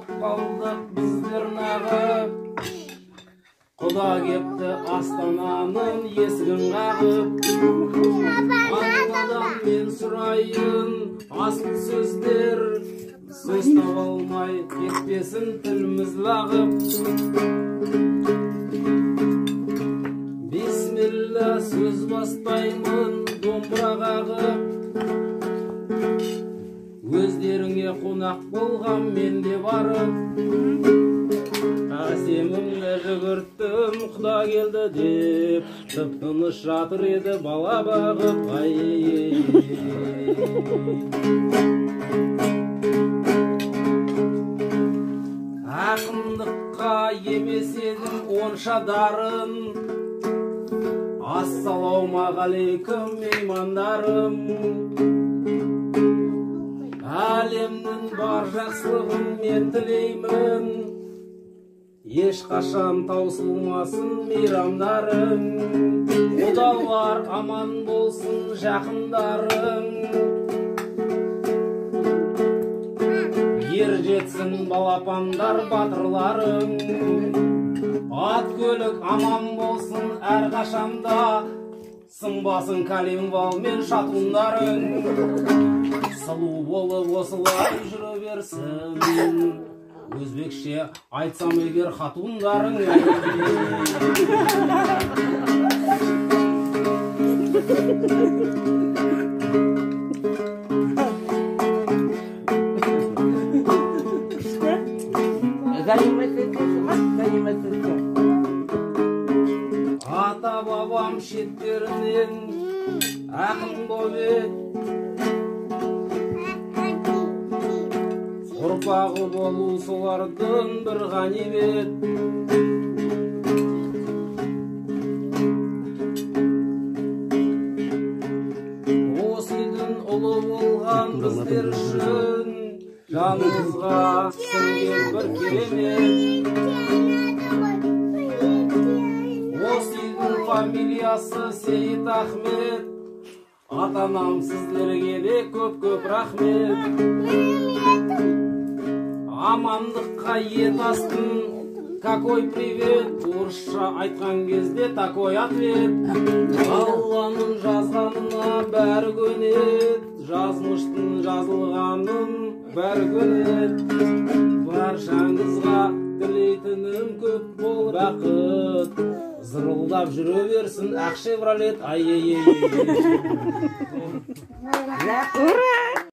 қалып қалдық біздер нағып. Құда кепті Астананың есігін қағып. Алладан мен сұрайын асыл сөздер, сөз таба алмай кетпесін тіліміз лағып. Бисмилла сөз бастаймын домбыра қағып. Өздеріңе қонақ болған мен де барып. Әсемімді жүгірттім, құда келді деп, тып-тыныш жатыр еді бала бағып. Ақындыққа емес едім онша дарын, ассалаумағалейкум меймандарым. Әлемнің бар жақсылығын мен тілеймін, ешқашан таусылмасын мейрамдарың. Құдалар аман болсын жақындарың, ер жетсін балапандар батырларың. Ат көлік аман болсын әрқашанда, сынбасын калимвал мен шатундарың. Сұлу болып осылай жүрі берсін, өзбекше айтсам егер хатундарың. Ата бабам шеттерінен ақын боп ед, ұрпағы болу солардың бір ғанибет. Осы үйдің ұлы болған біздер үшін жанымызға сіңген бір керемет. Осы үйдің фамилиясы Сейіт Ахмет, ата-анам сіздерге де көп-көп рахмет. Амандыққа ет астын, какой привет, орысша айтқан кезде такой ответ. Алланың жазғанына бәрі көнет, жазмыштың жазылғанын бәрі көнет. Баршаңызға тілейтінім көп бол бақыт, зырылдап жүре берсін ақ Шевролет. Ай-ей-ей.